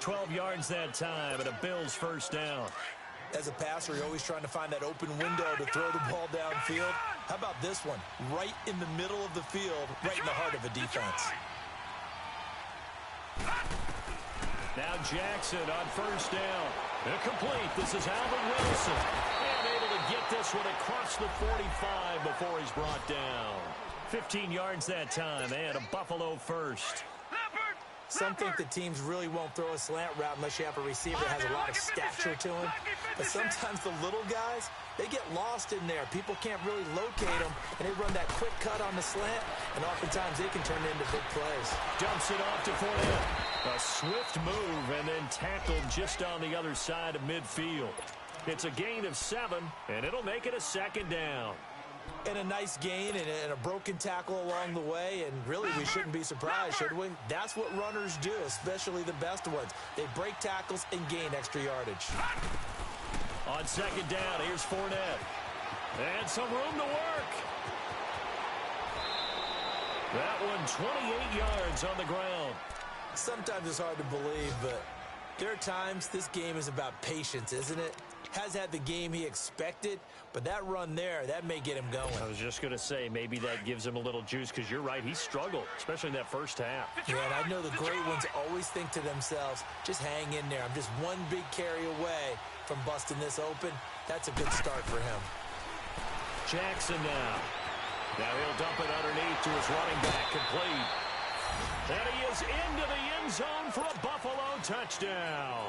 12 yards that time and a Bills first down. As a passer, you're always trying to find that open window to throw the ball downfield. How about this one? Right in the middle of the field, right in the heart of a defense. Now Jackson on first down. Incomplete. This is Alvin Wilson. And able to get this one across the 45 before he's brought down. 15 yards that time and a Buffalo first. Some think the teams really won't throw a slant route unless you have a receiver that has a lot of stature to him. But sometimes the little guys, they get lost in there. People can't really locate them, and they run that quick cut on the slant, and oftentimes they can turn into big plays. Dumps it off to Fournette. A swift move and then tackled just on the other side of midfield. It's a gain of 7, and it'll make it a second down. And a nice gain and a broken tackle along the way, and really we shouldn't be surprised, should we? That's what runners do, especially the best ones. They break tackles and gain extra yardage. On second down, here's Fournette. And some room to work. That one 28 yards on the ground. Sometimes it's hard to believe, but there are times this game is about patience, isn't it? Has had the game he expected, but that run there, that may get him going. I was just going to say, maybe that gives him a little juice, because you're right, he struggled, especially in that first half. Yeah, and I know the great ones always think to themselves, just hang in there. I'm just one big carry away from busting this open. That's a good start for him. Jackson now. Now he'll dump it underneath to his running back, complete. And he is into the end zone for a Buffalo touchdown.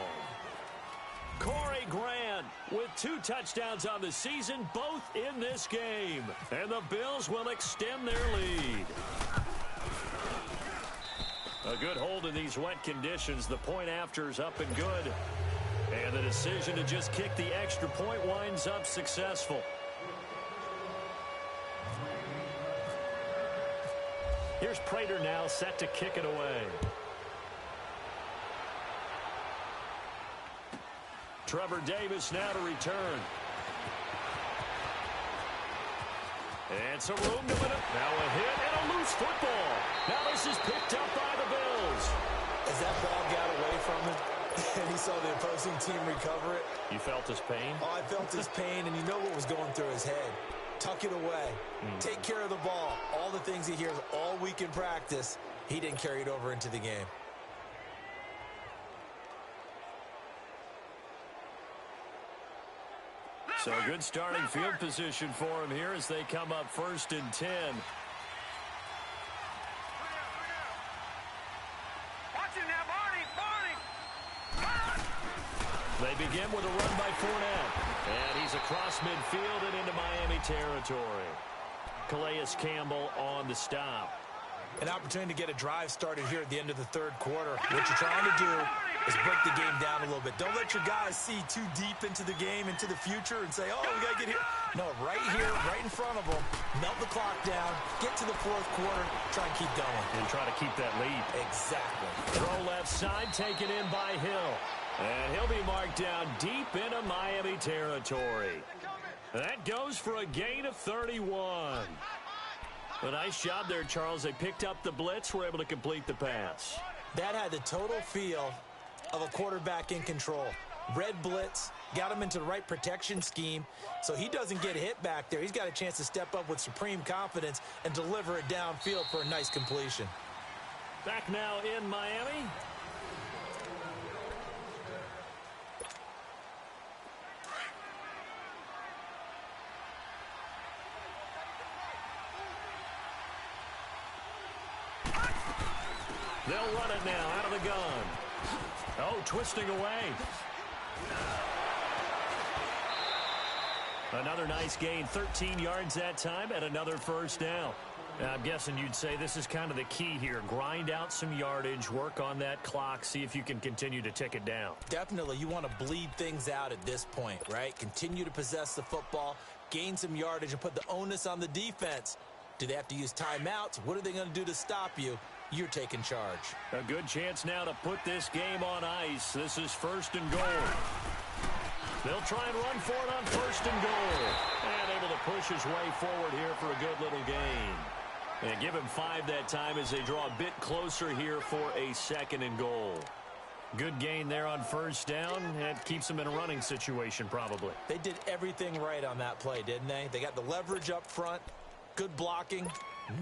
Corey Grant with 2 touchdowns on the season, both in this game. And the Bills will extend their lead. A good hold in these wet conditions. The point after is up and good. And the decision to just kick the extra point winds up successful. Here's Prater now set to kick it away. Trevor Davis now to return. And some room to win it. Now a hit and a loose football. Now this is picked up by the Bills. As that ball got away from him, and he saw the opposing team recover it. You felt his pain? Oh, I felt his pain, and you know what was going through his head. Tuck it away. Take care of the ball. All the things he hears all week in practice, he didn't carry it over into the game. So a good starting field position for him here as they come up 1st and 10. Watch him now, Barney. They begin with a run by Fournette. And he's across midfield and into Miami territory. Calais Campbell on the stop. An opportunity to get a drive started here at the end of the 3rd quarter. What you're trying to do is break the game down a little bit. Don't let your guys see too deep into the game, into the future, and say, oh, we got to get here. No, right here, right in front of them. Melt the clock down, get to the 4th quarter, try and keep going. And try to keep that lead. Exactly. Throw left side, taken in by Hill. And he'll be marked down deep into Miami territory. That goes for a gain of 31. A nice job there, Charles. They picked up the blitz, were able to complete the pass. That had the total feel of a quarterback in control. Red blitz, got him into the right protection scheme, so he doesn't get hit back there. He's got a chance to step up with supreme confidence and deliver it downfield for a nice completion. Back now in Miami. They'll run it now out of the gun. Oh, twisting away. Another nice gain, 13 yards that time, and another 1st down. I'm guessing you'd say this is kind of the key here. Grind out some yardage, work on that clock, see if you can continue to tick it down. Definitely, you want to bleed things out at this point, right? Continue to possess the football, gain some yardage, and put the onus on the defense. Do they have to use timeouts? What are they going to do to stop you? You're taking charge. A good chance now to put this game on ice. This is 1st and goal. They'll try and run for it on 1st and goal. And able to push his way forward here for a good little gain. And give him 5 that time as they draw a bit closer here for a 2nd and goal. Good gain there on 1st down. That keeps them in a running situation probably. They did everything right on that play, didn't they? They got the leverage up front, good blocking,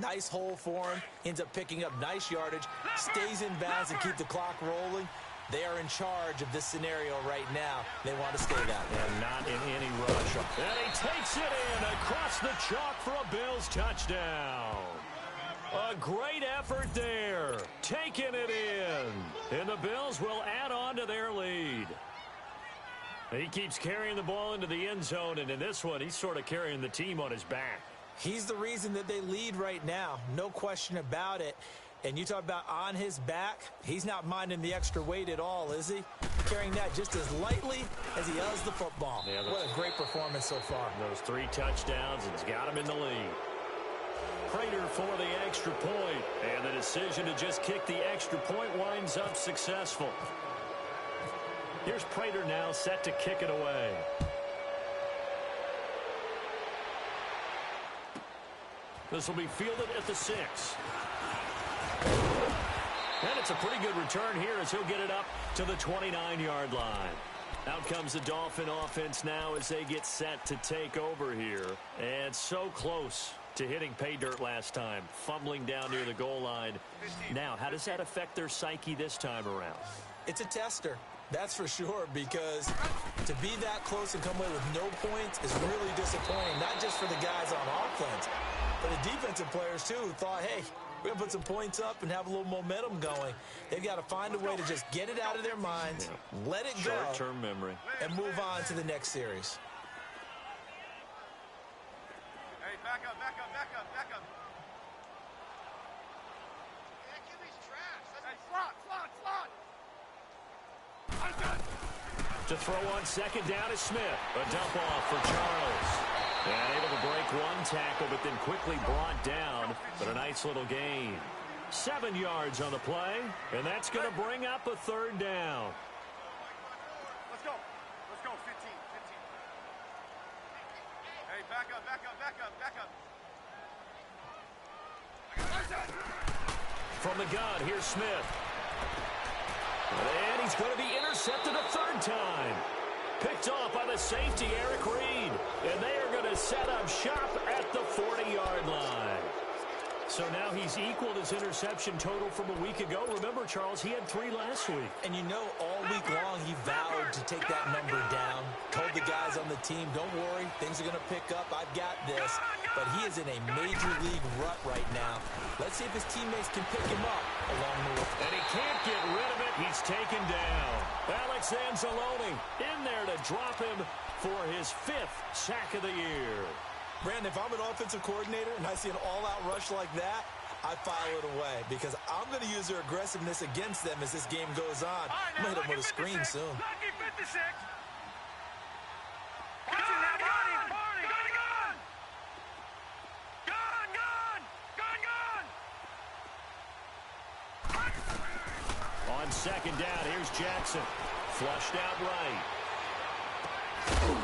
nice hole for him, ends up picking up nice yardage, stays in bounds and keep the clock rolling. They are in charge of this scenario right now. They want to stay that way. And not in any rush. And he takes it in across the chalk for a Bills touchdown. A great effort there. Taking it in. And the Bills will add on to their lead. He keeps carrying the ball into the end zone, and in this one, he's sort of carrying the team on his back. He's the reason that they lead right now. No question about it. And you talk about on his back, he's not minding the extra weight at all, is he? Carrying that just as lightly as he does the football. Yeah, what a great performance so far. Those 3 touchdowns, and he's got him in the lead. Prater for the extra point, and the decision to just kick the extra point winds up successful. Here's Prater now set to kick it away. This will be fielded at the 6. And it's a pretty good return here as he'll get it up to the 29-yard line. Out comes the Dolphin offense now as they get set to take over here. And so close to hitting pay dirt last time, fumbling down near the goal line. Now, how does that affect their psyche this time around? It's a tester, that's for sure, because to be that close and come away with no points is really disappointing, not just for the guys on offense, but the defensive players, too, who thought, hey, we're going to put some points up and have a little momentum going. They've got to find a way to just get it out of their minds, let it go, short-term memory, and move on to the next series. Hey, back up, back up, back up, back up. That QB's trash. Hey, slot. I'm done. To throw on second down is Smith. A dump off for Charles. And able to break one tackle, but then quickly brought down. But a nice little gain. 7 yards on the play, and that's going to bring up a third down. Let's go. 15. Hey, back up. From the gun, here's Smith. And he's going to be intercepted a third time. Picked off by the safety, Eric Reed. And they are going to set up shop at the 40-yard line. So now he's equaled his interception total from a week ago. Remember, Charles, he had 3 last week. And you know, all week long he vowed to take that number down. Told the guys on the team, don't worry, things are going to pick up. I've got this. But he is in a major league rut right now. Let's see if his teammates can pick him up along the way. And he can't get rid of it. He's taken down. Alex Anzalone in there to drop him for his 5th sack of the year. Brandon, if I'm an offensive coordinator and I see an all-out rush like that, I file it away because I'm going to use their aggressiveness against them as this game goes on. I'm going to hit them with a screen soon. Lucky 56. Watch it now, Barney. Gun. On second down, here's Jackson. Flushed out right.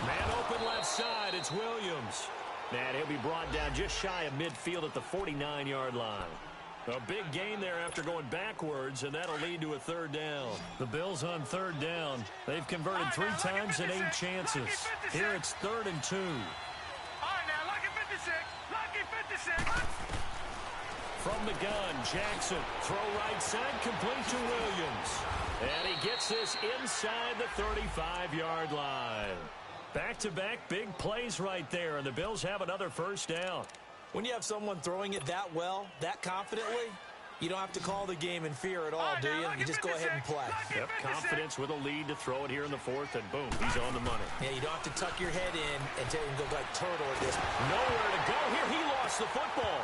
Man open left side, it's Williams. And he'll be brought down just shy of midfield at the 49-yard line. A big gain there after going backwards, and that'll lead to a third down. The Bills on third down. They've converted 3 times in 8 chances. Here it's 3rd and 2. All right, now, lucky 56. Lucky 56. From the gun, Jackson. Throw right side, complete to Williams. And he gets this inside the 35-yard line. Back-to-back big plays right there, and the Bills have another first down. When you have someone throwing it that well, that confidently, you don't have to call the game in fear at all, do you? You just go ahead and play. Yep, confidence with a lead to throw it here in the 4th, and boom, he's on the money. Yeah, you don't have to tuck your head in and go like turtle at this. Nowhere to go here. He lost the football.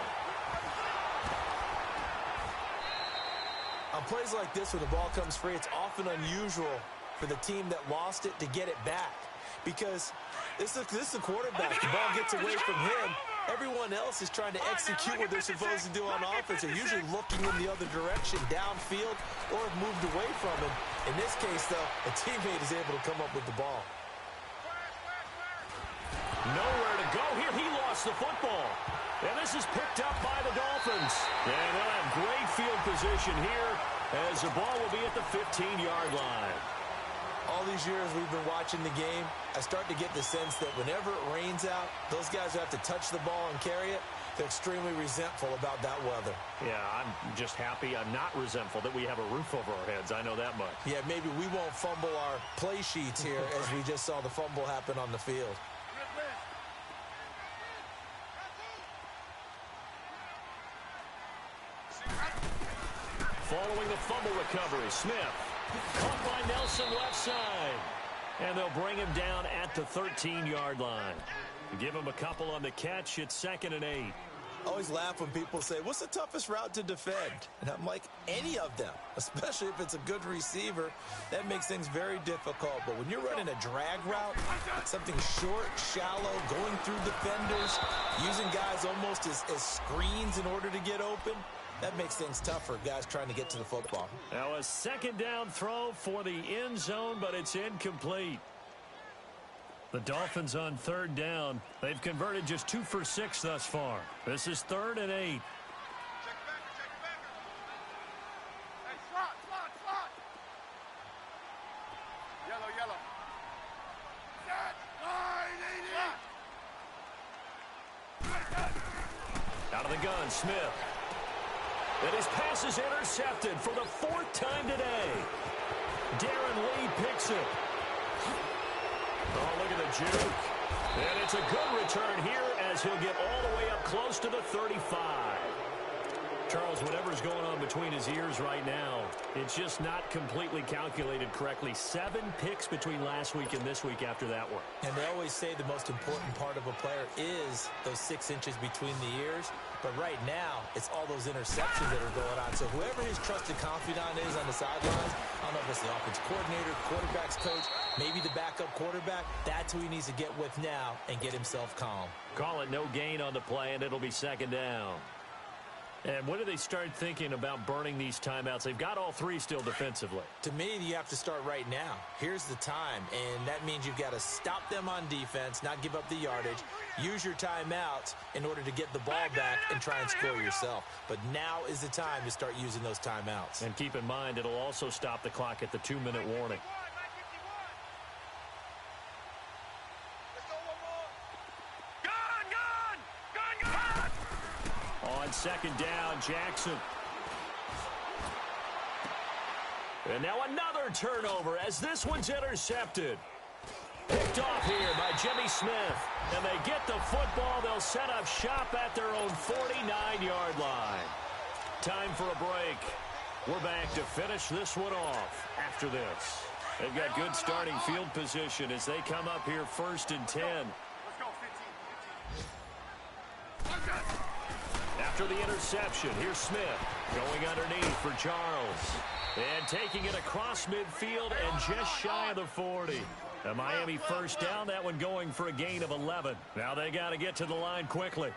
On plays like this, when the ball comes free, it's often unusual for the team that lost it to get it back. Because this is the quarterback. The ball gets away from him. Everyone else is trying to execute what they're supposed to do on offense. They're usually looking in the other direction, downfield, or have moved away from him. In this case, though, a teammate is able to come up with the ball. Nowhere to go here. He lost the football. And this is picked up by the Dolphins. And they'll have great field position here as the ball will be at the 15-yard line. All these years we've been watching the game, I start to get the sense that whenever it rains out, those guys who have to touch the ball and carry it, they're extremely resentful about that weather. Yeah, I'm just happy I'm not resentful that we have a roof over our heads. I know that much. Yeah, maybe we won't fumble our play sheets here as we just saw the fumble happen on the field. Following the fumble recovery, Smith. Caught by Nelson left side. And they'll bring him down at the 13-yard line. Give him a couple on the catch. It's 2nd and 8. I always laugh when people say, what's the toughest route to defend? And I'm like, any of them, especially if it's a good receiver. That makes things very difficult. But when you're running a drag route, something short, shallow, going through defenders, using guys almost as screens in order to get open, that makes things tough for guys trying to get to the football. Now a 2nd down throw for the end zone, but it's incomplete. The Dolphins on 3rd down. They've converted just 2 for 6 thus far. This is 3rd and 8. Check back. Hey, slot. Yellow. the gun, Smith. And his pass is intercepted for the 4th time today. Darren Lee picks it. Oh, look at the juke. And it's a good return here as he'll get all the way up close to the 35. Charles, whatever's going on between his ears right now, it's just not completely calculated correctly. 7 picks between last week and this week after that one. And they always say the most important part of a player is those 6 inches between the ears. But right now, it's all those interceptions that are going on. So whoever his trusted confidant is on the sidelines, I don't know if it's the offense coordinator, quarterback's coach, maybe the backup quarterback, that's who he needs to get with now and get himself calm. Call it no gain on the play, and it'll be 2nd down. And when do they start thinking about burning these timeouts? They've got all 3 still defensively. To me, you have to start right now. Here's the time, and that means you've got to stop them on defense, not give up the yardage, use your timeouts in order to get the ball back and try and score yourself. But now is the time to start using those timeouts. And keep in mind, it'll also stop the clock at the 2-minute warning. On 2nd down, Jackson. And now another turnover as this one's intercepted. Picked off here by Jimmy Smith. And they get the football. They'll set up shop at their own 49-yard line. Time for a break. We're back to finish this one off after this. They've got good starting field position as they come up here 1st and 10. Let's go, 15. After the interception, here's Smith going underneath for Charles. And taking it across midfield and just shy of the 40. A Miami 1st down, that one going for a gain of 11. Now they got to get to the line quickly.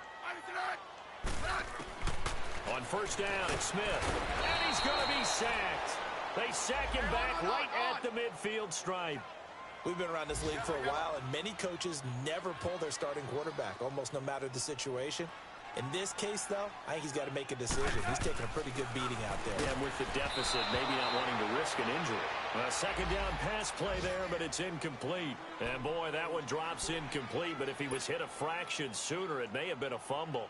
On 1st down, it's Smith. And he's going to be sacked. They sack him back right at the midfield stripe. We've been around this league for a while, and many coaches never pull their starting quarterback, almost no matter the situation. In this case, though, I think he's got to make a decision. He's taking a pretty good beating out there. Yeah, with the deficit, maybe not wanting to risk an injury. A 2nd down pass play there, but it's incomplete. And, boy, that one drops incomplete, but if he was hit a fraction sooner, it may have been a fumble.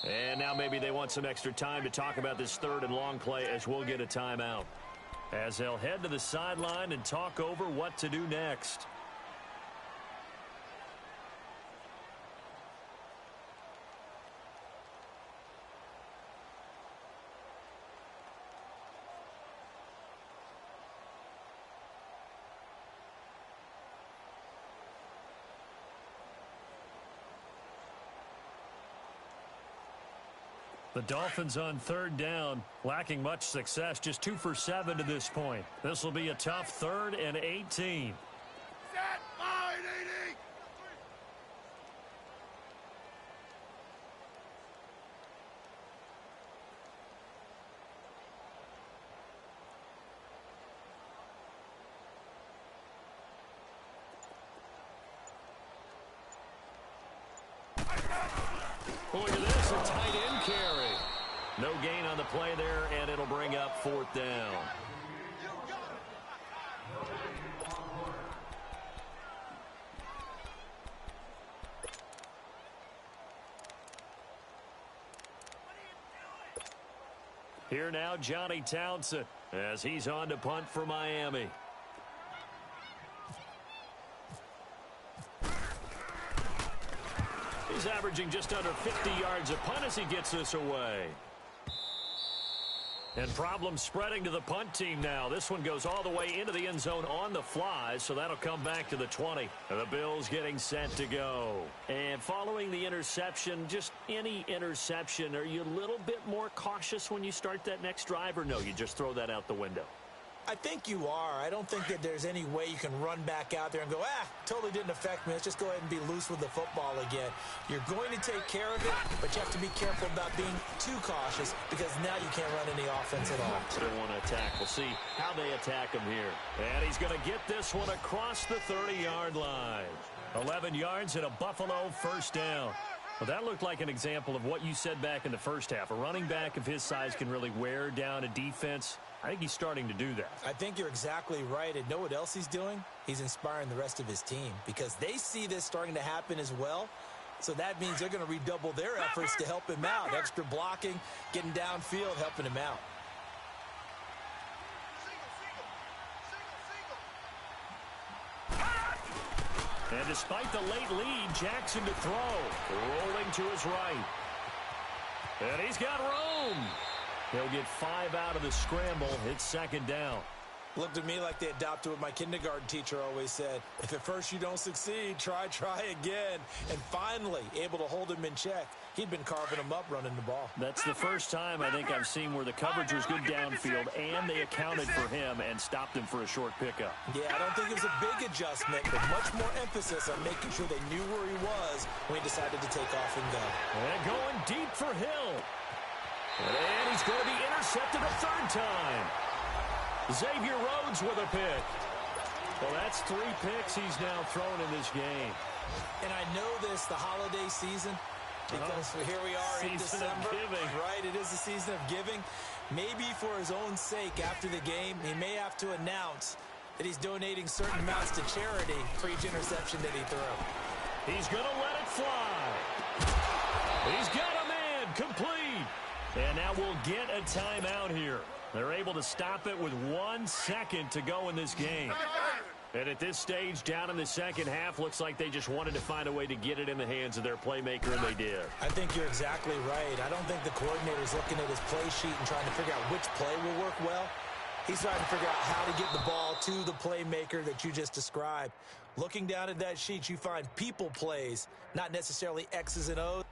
And now maybe they want some extra time to talk about this 3rd and long play as we'll get a timeout. As they'll head to the sideline and talk over what to do next. The Dolphins on 3rd down, lacking much success, just 2 for 7 to this point. This will be a tough 3rd and 18. Set, line, 80. Look at this, a tight end carry. No gain on the play there, and it'll bring up 4th down. Here now, Johnny Townsend, as he's on to punt for Miami. He's averaging just under 50 yards a punt as he gets this away. And problems spreading to the punt team now. This one goes all the way into the end zone on the fly, so that'll come back to the 20. And the Bills getting set to go. And following the interception, just any interception, are you a little bit more cautious when you start that next drive, or no, you just throw that out the window? I think you are. I don't think that there's any way you can run back out there and go, totally didn't affect me. Let's just go ahead and be loose with the football again. You're going to take care of it, but you have to be careful about being too cautious because now you can't run any offense at all. Still want to attack. We'll see how they attack him here. And he's going to get this one across the 30-yard line. 11 yards and a Buffalo first down. Well, that looked like an example of what you said back in the first half. A running back of his size can really wear down a defense. I think he's starting to do that. I think you're exactly right. And know what else he's doing? He's inspiring the rest of his team because they see this starting to happen as well. So that means they're going to redouble their efforts to help him out. Extra blocking, getting downfield, helping him out. And despite the late lead, Jackson to throw. Rolling to his right. And he's got room. He'll get 5 out of the scramble. It's second down. Looked to me like they adopted what my kindergarten teacher always said. If at first you don't succeed, try again. And finally, able to hold him in check. He'd been carving him up running the ball. That's the first time I think I've seen where the coverage was good downfield and they accounted for him and stopped him for a short pickup. Yeah, I don't think it was a big adjustment, but much more emphasis on making sure they knew where he was when he decided to take off and go. And going deep for Hill. And he's going to be intercepted a third time. Xavier Rhodes with a pick. Well, that's 3 picks he's now thrown in this game. And I know this, the holiday season, because here we are in December. Right, it is the season of giving. Maybe for his own sake after the game, he may have to announce that he's donating certain amounts to charity for each interception that he threw. He's going to let it fly. He's got a man complete. And now we'll get a timeout here. They're able to stop it with 1 second to go in this game. And at this stage, down in the second half, looks like they just wanted to find a way to get it in the hands of their playmaker, and they did. I think you're exactly right. I don't think the coordinator's looking at his play sheet and trying to figure out which play will work well. He's trying to figure out how to get the ball to the playmaker that you just described. Looking down at that sheet, you find people plays, not necessarily X's and O's.